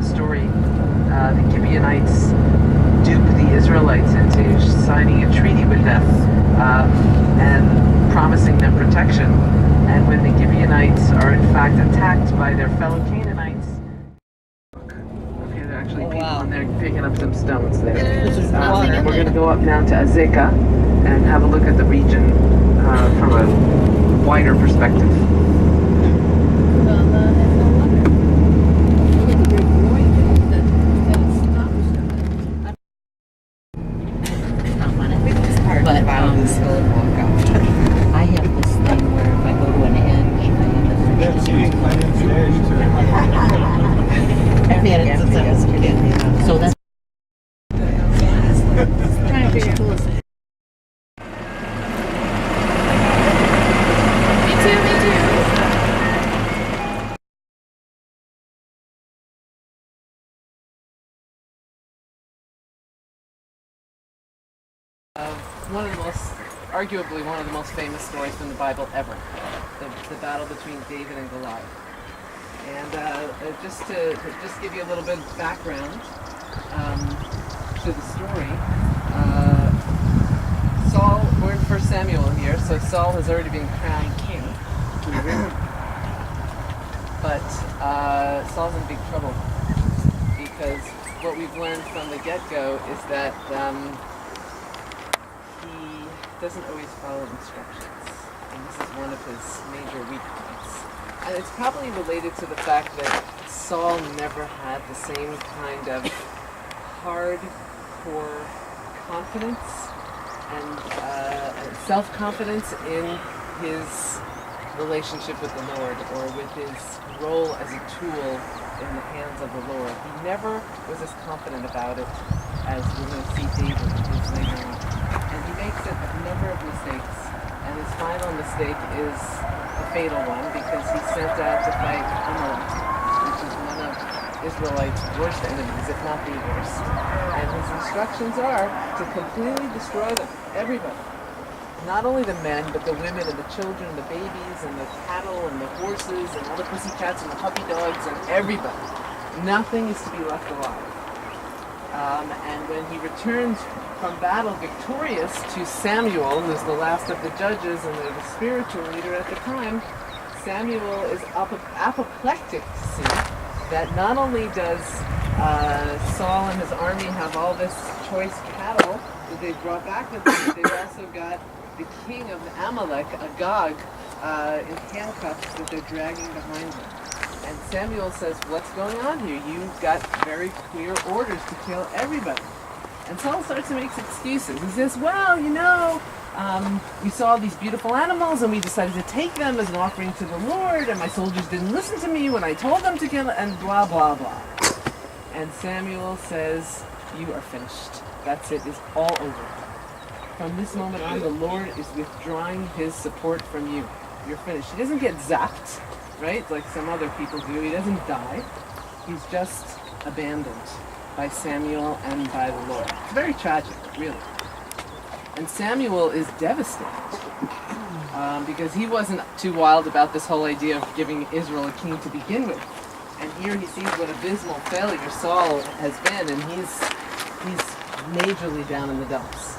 story, the Gibeonites dupe the Israelites into signing a treaty with them and promising them protection. And when the Gibeonites are in fact attacked by their fellow Canaanites, okay, there are actually people in there picking up some stones there. We're going to go up now to Azekah and have a look at the region from a wider perspective. I have this thing where if I go to an edge, I have this. So that's trying to figure out. Me too. Arguably one of the most famous stories from the Bible ever, the battle between David and Goliath. And just to give you a little bit of background to the story, Saul, we're in 1 Samuel here, so Saul has already been crowned king. But Saul's in big trouble because what we've learned from the get-go is that doesn't always follow instructions, and this is one of his major weak points. And it's probably related to the fact that Saul never had the same kind of hardcore confidence and self-confidence in his relationship with the Lord, or with his role as a tool in the hands of the Lord. He never was as confident about it as we're going to see David is later on. And he makes a number of mistakes, and his final mistake is a fatal one because he's sent out to fight Amalek, which is one of Israelites' worst enemies, if not the worst. And his instructions are to completely destroy them, everybody. Not only the men, but the women and the children and the babies and the cattle and the horses and all the pussycats and the puppy dogs and everybody. Nothing is to be left alive. And when he returns from battle victorious to Samuel, who's the last of the judges and the spiritual leader at the time, Samuel is apoplectic to see that not only does Saul and his army have all this choice cattle that they brought back with them, but they've also got the king of Amalek, Agag, in handcuffs that they're dragging behind them. And Samuel says, what's going on here? You've got very clear orders to kill everybody. And Saul starts to make excuses. He says, well, we saw these beautiful animals and we decided to take them as an offering to the Lord, and my soldiers didn't listen to me when I told them to kill, and blah, blah, blah. And Samuel says, you are finished. That's it. It's all over. From this moment on, the Lord is withdrawing his support from you. You're finished. He doesn't get zapped, right, like some other people do. He doesn't die. He's just abandoned by Samuel and by the Lord. It's very tragic, really. And Samuel is devastated because he wasn't too wild about this whole idea of giving Israel a king to begin with. And here he sees what abysmal failure Saul has been, and he's majorly down in the dumps.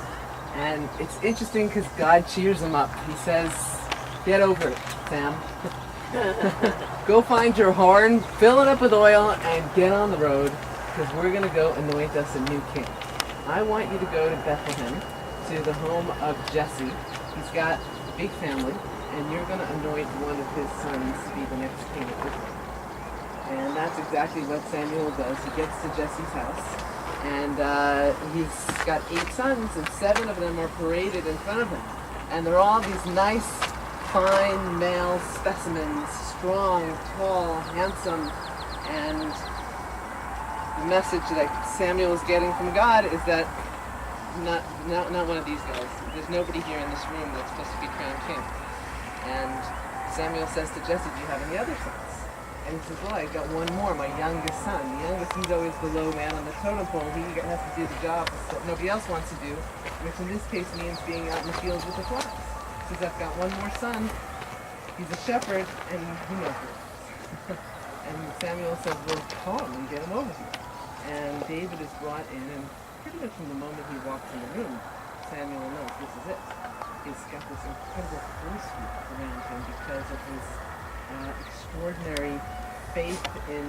And it's interesting because God cheers him up. He says, get over it, Sam. Go find your horn, fill it up with oil, and get on the road, because we're going to go anoint us a new king. I want you to go to Bethlehem, to the home of Jesse. He's got a big family, and you're going to anoint one of his sons to be the next king of Israel. And that's exactly what Samuel does. He gets to Jesse's house, and he's got 8 sons, and 7 of them are paraded in front of him. And they're all these nice, fine male specimens, strong, tall, handsome, and the message that Samuel is getting from God is that not one of these guys. There's nobody here in this room that's supposed to be crowned king. And Samuel says to Jesse, do you have any other sons? And he says, well, I got one more, my youngest son. The youngest, he's always the low man on the totem pole. He has to do the job that nobody else wants to do, which in this case means being out in the fields with the flocks. He says, I've got one more son. He's a shepherd, and he knows it. and Samuel says, well, call him and get him over here. And David is brought in, and pretty much from the moment he walks in the room, Samuel knows this is it. He's got this incredible force around him because of his extraordinary faith in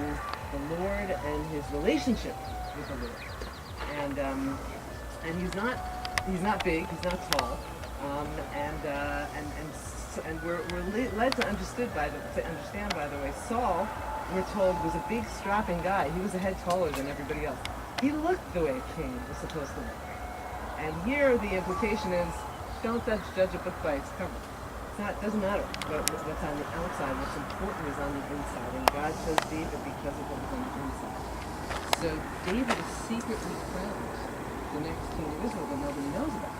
the Lord and his relationship with the Lord. And he's not big, he's not tall, and we're led to understand by the way, Saul, we're told, was a big strapping guy. He was a head taller than everybody else. He looked the way a king was supposed to look. And here the implication is, don't judge a book by its cover. It doesn't matter what's on the outside. What's important is on the inside. And God chose David because of what was on the inside. So David is secretly crowned the next king of Israel that nobody knows about.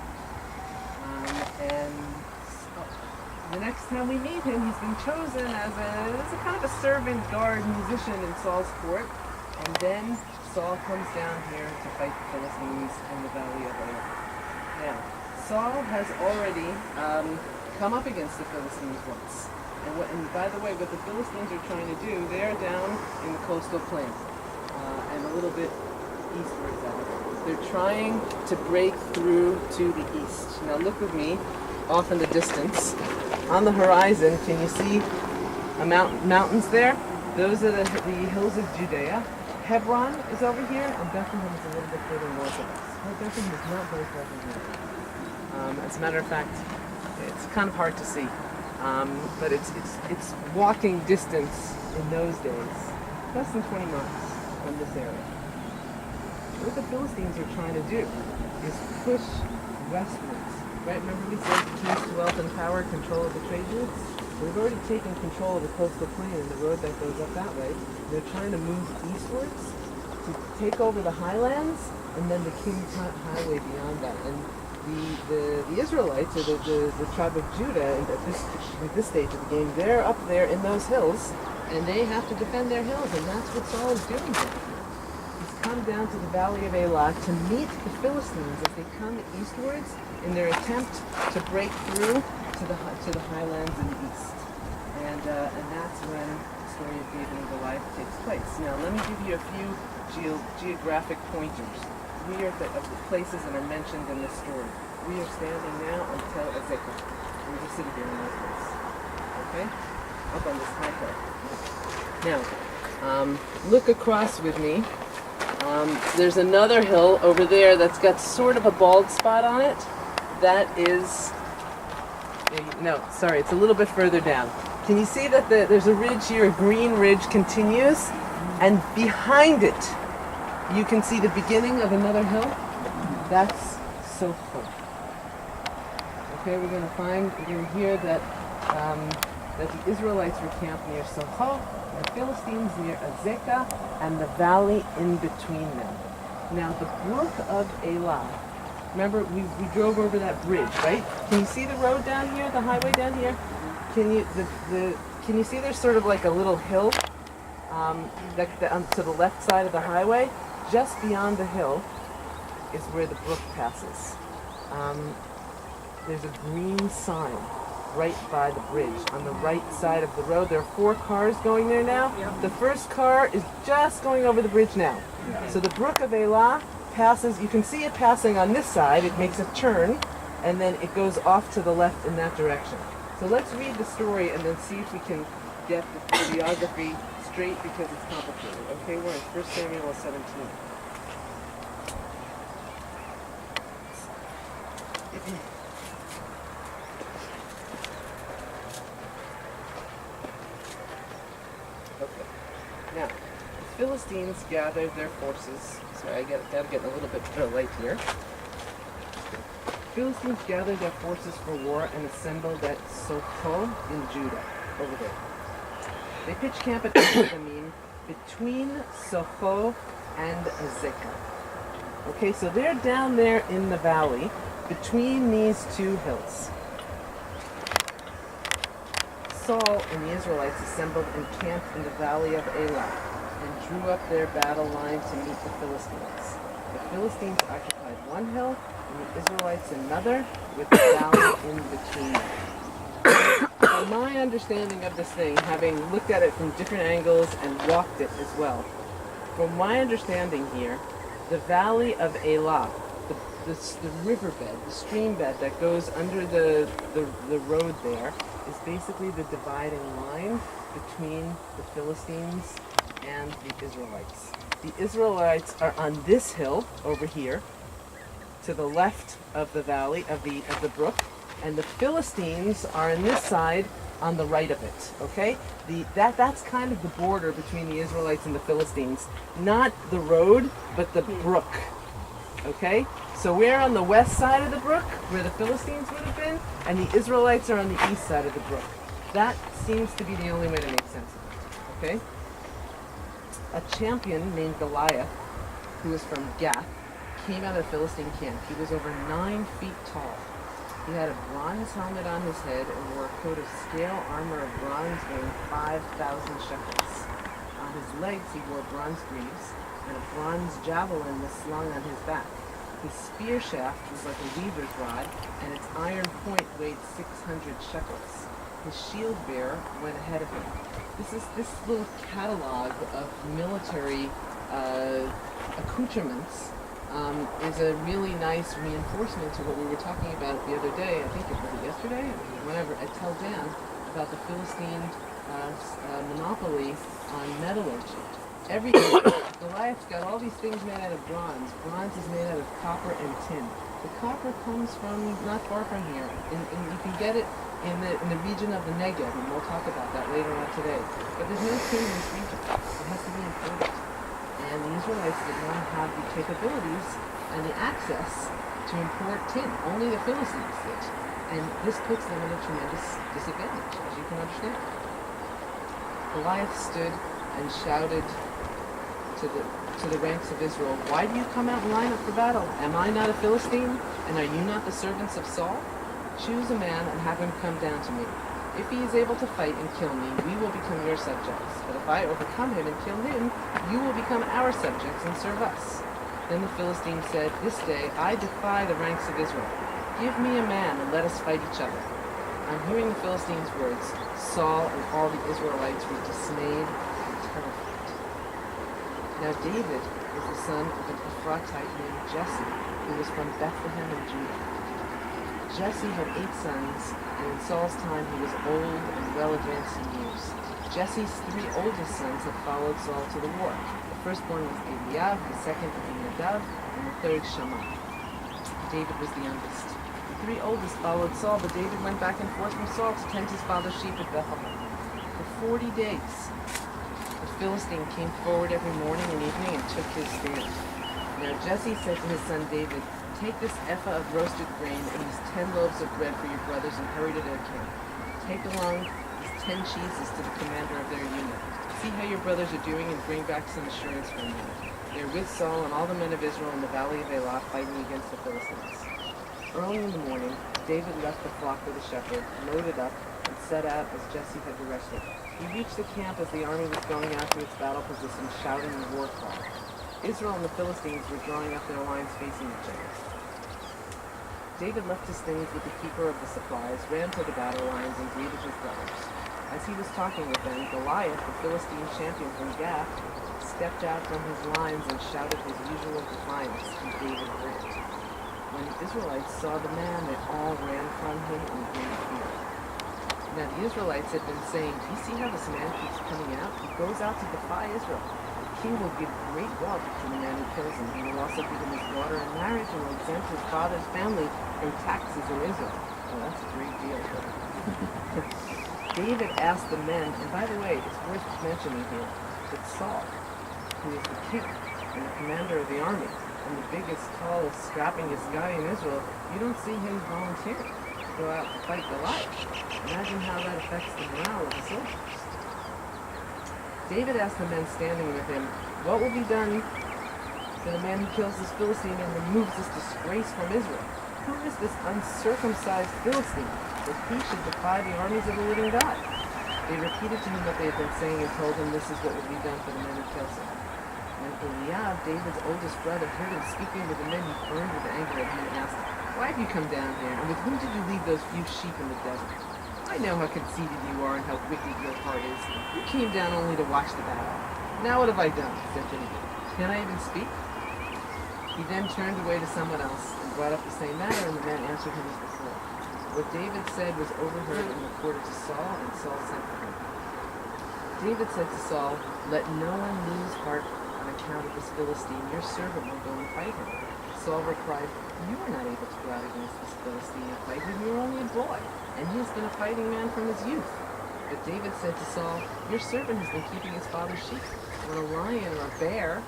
The next time we meet him, he's been chosen as a kind of a servant, guard, musician in Saul's court. And then Saul comes down here to fight the Philistines in the valley of Goliath. Now, Saul has already come up against the Philistines once. And by the way, what the Philistines are trying to do, they're down in the coastal plain and a little bit eastwards of it. They're trying to break through to the east. Now look with me off in the distance. On the horizon, can you see mountains there? Those are the hills of Judea. Hebron is over here, and Bethlehem is a little bit further north of us. Well, Bethlehem is not very far from here. As a matter of fact, it's kind of hard to see, but it's walking distance in those days, less than 20 miles from this area. What the Philistines are trying to do is push westwards. Right? Remember we said keys to wealth and power, control of the trade routes? We've already taken control of the coastal plain and the road that goes up that way. They're trying to move eastwards to take over the highlands and then the King's Highway beyond that. And the Israelites, or the tribe of Judah, at this stage of the game, they're up there in those hills and they have to defend their hills, and that's what Saul is doing here. He's come down to the valley of Elah to meet the Philistines as they come eastwards in their attempt to break through to the highlands in the east. And that's when the story of David and Goliath takes place. Now, let me give you a few geographic pointers. We are of the places that are mentioned in this story. We are standing now on Tel Azekah. We're just sitting here in this place. Okay? Up on this high hill. Now, look across with me. There's another hill over there that's got sort of a bald spot on it. That is, no, sorry, it's a little bit further down. Can you see that there's a ridge here, a green ridge continues, and behind it, you can see the beginning of another hill. That's Soho. Okay, we're going to hear that the Israelites were camped near Soho, the Philistines near Azekah, and the valley in between them. Now, the brook of Elah. Remember, we drove over that bridge, right? Can you see the road down here, the highway down here? Can you see there's sort of like a little hill to the left side of the highway? Just beyond the hill is where the brook passes. There's a green sign right by the bridge on the right side of the road. There are 4 cars going there now. Yep. The first car is just going over the bridge now. So the brook of Elah passes, you can see it passing on this side, it makes a turn, and then it goes off to the left in that direction. So let's read the story and then see if we can get the geography straight because it's complicated. Okay, we're in 1 Samuel 17. Okay, now, the Philistines gathered their forces. Sorry, I gotta get a little bit light here. Philistines gathered their forces for war and assembled at Soho in Judah, over there. They pitched camp at Benjamin between Soho and Azekah. Okay, so they're down there in the valley between these 2 hills. Saul and the Israelites assembled and camped in the valley of Elah and drew up their battle line to meet the Philistines. The Philistines occupied one hill and the Israelites another, with the valley in between them. my understanding of this thing, having looked at it from different angles and walked it as well, from my understanding here, the valley of Elah, the riverbed, the stream bed that goes under the road there, is basically the dividing line between the Philistines and the Israelites. The Israelites are on this hill over here, to the left of the valley of the brook, and the Philistines are on this side on the right of it. Okay, that's kind of the border between the Israelites and the Philistines, not the road, but the brook. Okay, so we're on the west side of the brook, where the Philistines would have been, and the Israelites are on the east side of the brook. That seems to be the only way to make sense of it. Okay, a champion named Goliath, who was from Gath, came out of the Philistine camp. He was over 9 feet tall. He had a bronze helmet on his head and wore a coat of scale armor of bronze weighing 5,000 shekels. On his legs he wore bronze greaves, and a bronze javelin was slung on his back. His spear shaft was like a weaver's rod, and its iron point weighed 600 shekels. His shield bearer went ahead of him. This little catalog of military accoutrements is a really nice reinforcement to what we were talking about the other day. I think it was yesterday, whenever at Tel Dan, about the Philistine monopoly on metallurgy. Goliath's got all these things made out of bronze. Bronze is made out of copper and tin. The copper comes from not far from here, and you can get it in the region of the Negev, and we'll talk about that later on today. But there's no tin in this region. It has to be imported. And the Israelites did not have the capabilities and the access to import tin. Only the Philistines did. And this puts them in a tremendous disadvantage, as you can understand. Goliath stood and shouted to the ranks of Israel, "Why do you come out and line up for battle? Am I not a Philistine? And are you not the servants of Saul? Choose a man and have him come down to me. If he is able to fight and kill me, we will become your subjects. But if I overcome him and kill him, you will become our subjects and serve us." Then the Philistine said, "This day I defy the ranks of Israel. Give me a man and let us fight each other." On hearing the Philistines' words, Saul and all the Israelites were dismayed and terrified. Now David was the son of an Ephrathite named Jesse, who was from Bethlehem in Judah. Jesse had 8 sons, and in Saul's time he was old and well advanced in years. Jesse's 3 oldest sons had followed Saul to the war. The firstborn was Eliab, the second Abinadab, and the third Shammah. David was the youngest. The 3 oldest followed Saul, but David went back and forth from Saul to tend his father's sheep at Bethlehem. For 40 days, the Philistine came forward every morning and evening and took his stand. Now Jesse said to his son David, "Take this ephah of roasted grain and these 10 loaves of bread for your brothers and hurry to their camp. Take along these 10 cheeses to the commander of their unit. See how your brothers are doing and bring back some assurance from them. They are with Saul and all the men of Israel in the valley of Elah fighting against the Philistines." Early in the morning, David left the flock with a shepherd, loaded up, and set out as Jesse had directed. He reached the camp as the army was going out to its battle position, shouting the war call. Israel and the Philistines were drawing up their lines facing each other. David left his things with the keeper of the supplies, ran to the battle lines, and greeted his brothers. As he was talking with them, Goliath, the Philistine champion from Gath, stepped out from his lines and shouted his usual defiance, and David heard it. When the Israelites saw the man, they all ran from him in great fear. Now the Israelites had been saying, "Do you see how this man keeps coming out? He goes out to defy Israel. The king will give great wealth to the man who kills him. He will also give him his daughter in marriage and will exempt his father's family from taxes in Israel." Well, that's a great deal for him. David asked the men, and by the way, it's worth mentioning here that Saul, who is the king and the commander of the army, and the biggest, tallest, strappingest guy in Israel, you don't see him volunteering to go out and fight Goliath. Imagine how that affects the morale of the soldiers. David asked the men standing with him, "What will be done to the man who kills this Philistine and removes this disgrace from Israel? Who is this uncircumcised Philistine that he should defy the armies of the living God?" They repeated to him what they had been saying and told him this is what would be done for the man who kills him. When Eliab, David's oldest brother, heard him speaking with the men, he burned with anger at him and asked, "Why have you come down here? And with whom did you leave those few sheep in the desert?" I know how conceited you are and how wicked your heart is. You came down only to watch the battle. Now what have I done? Said David. Can I even speak? He then turned away to someone else and brought up the same matter, and the men answered him as before. What David said was overheard and reported to Saul, and Saul sent for him. David said to Saul, "Let no one lose heart on account of this Philistine. Your servant will go and fight him." Saul replied, "You are not able to go out against this Philistine and fight him. You are only a boy, and he has been a fighting man from his youth." But David said to Saul, "Your servant has been keeping his father's sheep. When a lion or a bear,"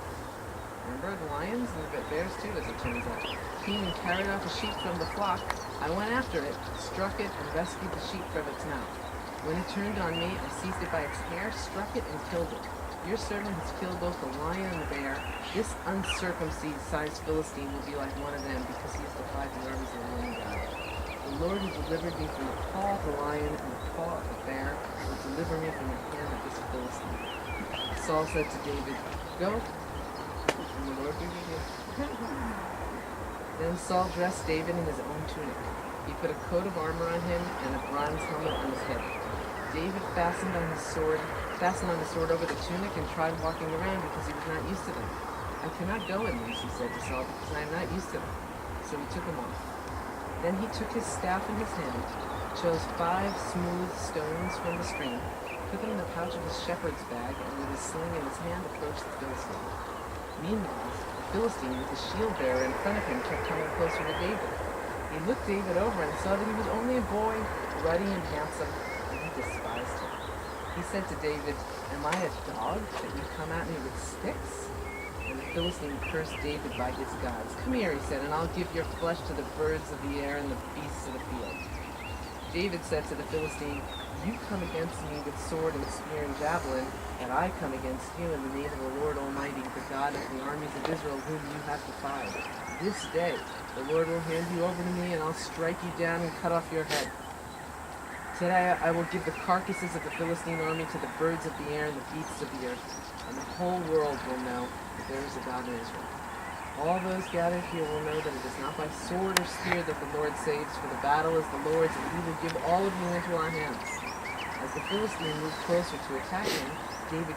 remember the lions and the bears too, as it turns out, "came and carried off a sheep from the flock, I went after it, struck it, and rescued the sheep from its mouth. When it turned on me, I seized it by its hair, struck it, and killed it. Your servant has killed both the lion and the bear. This uncircumcised Philistine will be like one of them, because he has defied the armies of the living God. The Lord who delivered me from the paw of the lion and the paw of the bear will deliver me from the hand of this Philistine." Saul said to David, "Go, and the Lord be with you." Then Saul dressed David in his own tunic. He put a coat of armor on him and a bronze helmet on his head. David fastened on the sword over the tunic and tried walking around because he was not used to them. "I cannot go in these," he said to Saul, "because I am not used to them." So he took them off. Then he took his staff in his hand, chose 5 smooth stones from the stream, put them in the pouch of his shepherd's bag, and with his sling in his hand approached the Philistine. Meanwhile, the Philistine with his shield bearer in front of him kept coming closer to David. He looked David over and saw that he was only a boy, ruddy and handsome, and he despised him. He said to David, "Am I a dog that you come at me with sticks?" And the Philistine cursed David by his gods. "Come here," he said, "and I'll give your flesh to the birds of the air and the beasts of the field." David said to the Philistine, "You come against me with sword and spear and javelin, and I come against you in the name of the Lord Almighty, the God of the armies of Israel, whom you have defied. This day the Lord will hand you over to me, and I'll strike you down and cut off your head. Today I will give the carcasses of the Philistine army to the birds of the air and the beasts of the earth, and the whole world will know that there is a God in Israel. All those gathered here will know that it is not by sword or spear that the Lord saves, for the battle is the Lord's, and he will give all of you into our hands." As the Philistine moved closer to attack him, David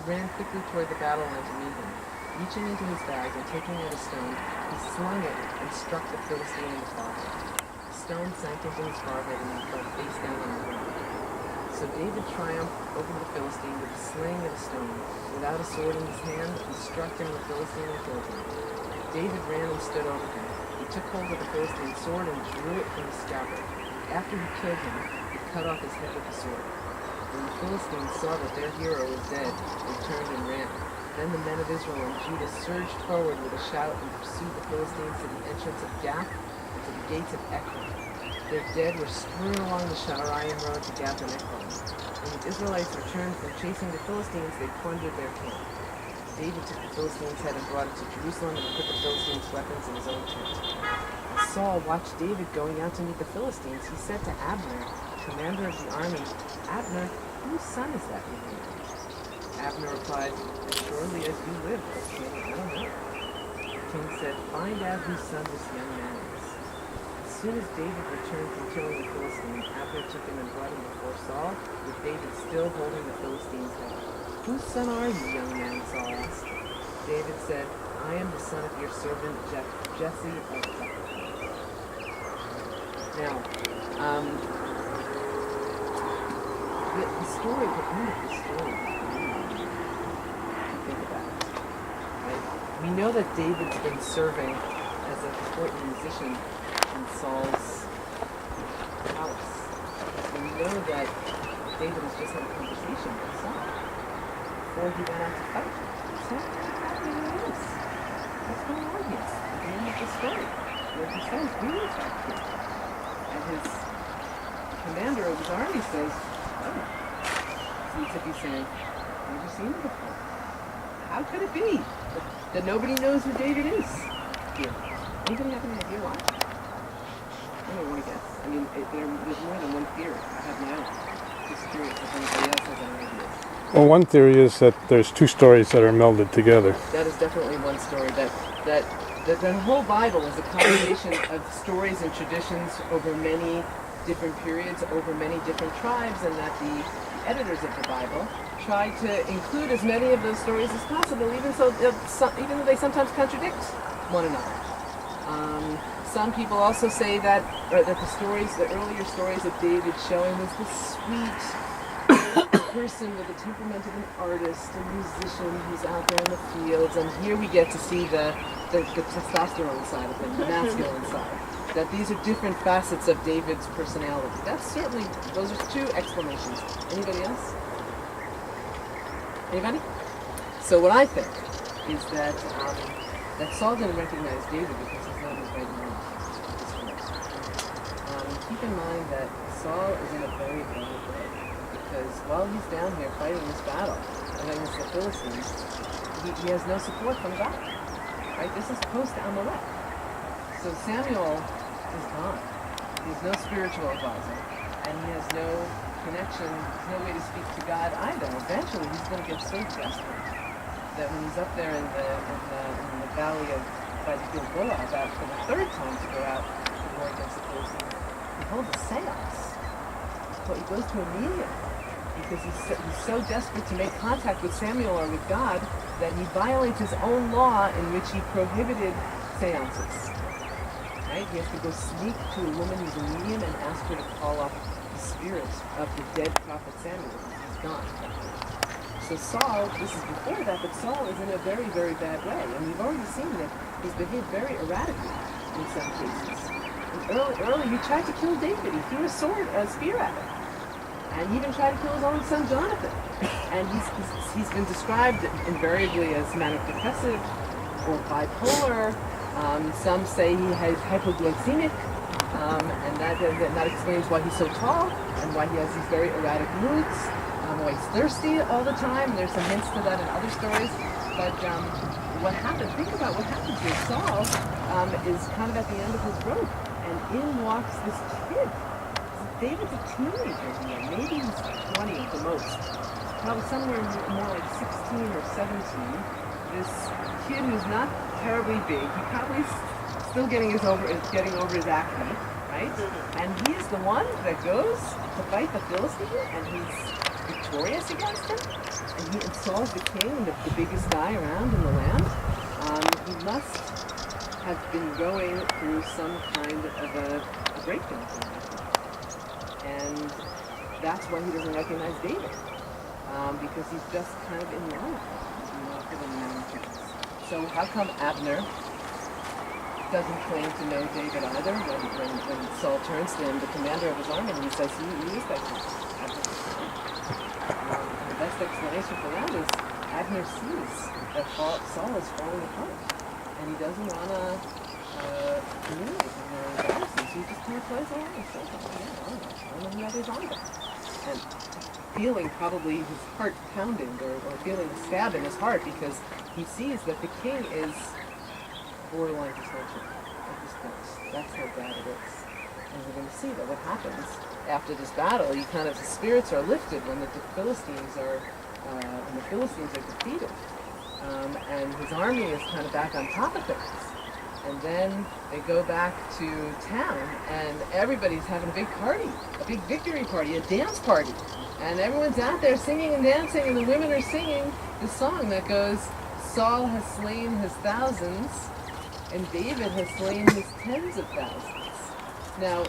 ran quickly toward the battle line to meet him. Reaching into his bag and taking out a stone, he slung it and struck the Philistine in the forehead. The stone sank into his forehead and he fell face down on the ground. So David triumphed over the Philistine with a sling and a stone. Without a sword in his hand, he struck down the Philistine and killed him. David ran and stood over him. He took hold of the Philistine's sword and drew it from his scabbard. After he killed him, he cut off his head with the sword. When the Philistines saw that their hero was dead, they turned and ran. Then the men of Israel and Judah surged forward with a shout and pursued the Philistines to the entrance of Gath and to the gates of Ekron. Their dead were strewn along the Shaaraim road to Gath and Ekron. When the Israelites returned from chasing the Philistines, they plundered their camp. David took the Philistine's head and brought it to Jerusalem and put the Philistines' weapons in his own tent. As Saul watched David going out to meet the Philistines, he said to Abner, commander of the army, "Abner, whose son is that you have?" Abner replied, "As surely as you live, O king, I don't know." The king said, "Find out whose son this young man is." As soon as David returned from killing the Philistine, Abner took him and brought him before Saul, with David still holding the Philistine's head. "Whose son are you, young man?" Saul asked. David said, "I am the son of your servant Jesse of Bethlehem." Now, the story, the end of the story, think about it, right? We know that David's been serving as a court musician in Saul's palace. We know that David has just had a conversation with Saul before he went out to fight. So, what's going on here? At the end of the story, where he says, "We will attack you." And his commander of his army says, "Oh." Seems to be saying, "Never seen him before. How could it be that nobody knows who David is here?" Anybody have any idea why? I don't want to guess. I mean, there's more than one theory. I have my own. Just curious if anybody else has any ideas. Well, one theory is that there's 2 stories that are melded together. That is definitely one story. That the whole Bible is a combination of stories and traditions over many different periods over many different tribes, and that the editors of the Bible tried to include as many of those stories as possible, even though they sometimes contradict one another. Some people also say that the earlier stories of David showing was the sweet person with the temperament of an artist, a musician who's out there in the fields, and here we get to see the testosterone side of him, the masculine side. That these are different facets of David's personality. Those are two explanations. Anybody else? Anybody? So what I think is that Saul didn't recognize David because he's not his right man. Keep in mind that Saul is in a very bad way, because while he's down here fighting this battle against the Philistines, he has no support from God. Right? This is post-Amalek. So Samuel is gone. He has no spiritual advisor, and he has no connection, no way to speak to God either. Eventually, he's going to get so desperate that when he's up there in the valley of Goliath, about for the third time to go out to war against the Philistines, he holds a seance. But he goes to a medium because he's so desperate to make contact with Samuel or with God that he violates his own law in which he prohibited seances. Right? He has to go sneak to a woman who's a medium and ask her to call up the spirit of the dead prophet Samuel. He's gone. So Saul, this is before that, but Saul is in a very, very bad way. And we've already seen that he's behaved very erratically in some cases. And early he tried to kill David. He threw a spear at him. And he even tried to kill his own son Jonathan. And he's been described invariably as manic depressive or bipolar. Some say he has hypoglycemic, and that explains why he's so tall and why he has these very erratic moods. Why he's thirsty all the time. There's some hints to that in other stories. But what happened? Think about what happened here. Saul is kind of at the end of his rope, and in walks this kid. David's a teenager here. Maybe he's 20 at the most. Probably somewhere more like 16 or 17. This kid who's not terribly big. He probably still getting over his acne, right? And he's the one that goes to fight the Philistine, and he's victorious against him. And Saul's the king, the biggest guy around in the land. He must have been going through some kind of a breakdown. And that's why he doesn't recognize David, because he's just kind of in love with the mountains. So how come Abner doesn't claim to know David either? When Saul turns to him, the commander of his army, and he says he is that king. The best explanation for that is Abner sees that Saul is falling apart, and he doesn't want to communicate with him or embarrass him, so he just kind of plays along and says, I don't know who that is either. And feeling probably his heart pounding or feeling a stab in his heart because he sees that the king is borderline dysfunctional at this point. That's how bad it is. And we're going to see that what happens after this battle, the spirits are lifted when the Philistines are defeated. And his army is kind of back on top of things. And then they go back to town, and everybody's having a big party, a big victory party, a dance party. And everyone's out there singing and dancing, and the women are singing the song that goes, Saul has slain his thousands, and David has slain his tens of thousands. Now,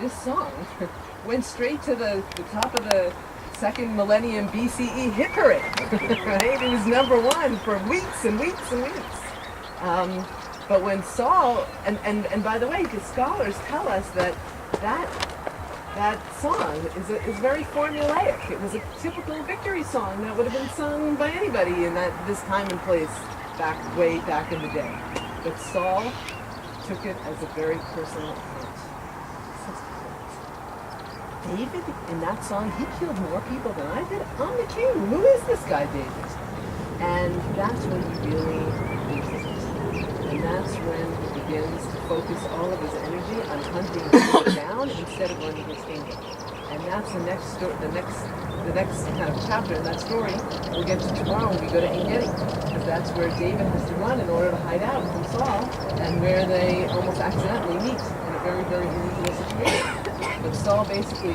this song went straight to the top of the second millennium BCE hit parade, right? It was number one for weeks and weeks and weeks. But when Saul, and by the way, the scholars tell us that song is very formulaic. It was a typical victory song that would have been sung by anybody in this time and place way back in the day. But Saul took it as a very personal hurt. David, in that song, he killed more people than I did. I'm the king. Who is this guy, David? And that's when he really loses it. And that's when he begins to focus all of his energy on hunting people down instead of running his kingdom. And that's the next kind of chapter in that story we'll get to tomorrow when we go to En-Gedi, because that's where David has to run in order to hide out from Saul, and where they almost accidentally meet in a very, very unusual situation. But Saul basically,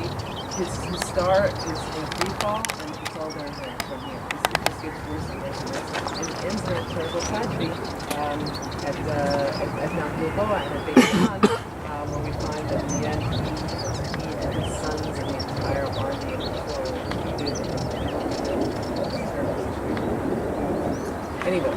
his star is in free fall, and it's all downhill from here. It just gets worse and worse and worse. And it ends in a terrible tragedy at Mount Gilboa and at Beit Hanan, where we find that in the end he and his sons and the entire army and control did it. Anyway.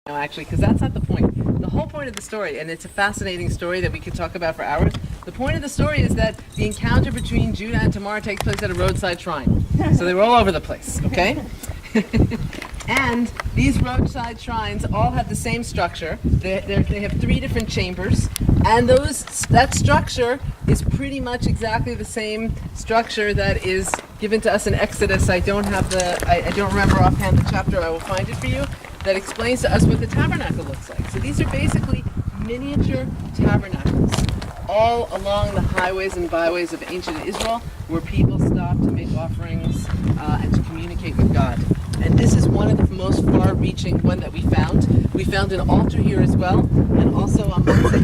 Actually, because that's not the point. The whole point of the story, and it's a fascinating story that we could talk about for hours, the point of the story is that the encounter between Judah and Tamar takes place at a roadside shrine. So they were all over the place, okay? And these roadside shrines all have the same structure. They have 3 different chambers, and that structure is pretty much exactly the same structure that is given to us in Exodus. I don't remember offhand the chapter. I will find it for you. That explains to us what the tabernacle looks like. So these are basically miniature tabernacles all along the highways and byways of ancient Israel, where people stopped to make offerings and to communicate with God. And this is one of the most far-reaching one that we found. We found an altar here as well, and also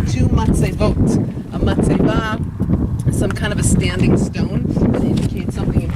two matzevot. A matzevah, some kind of a standing stone that indicates something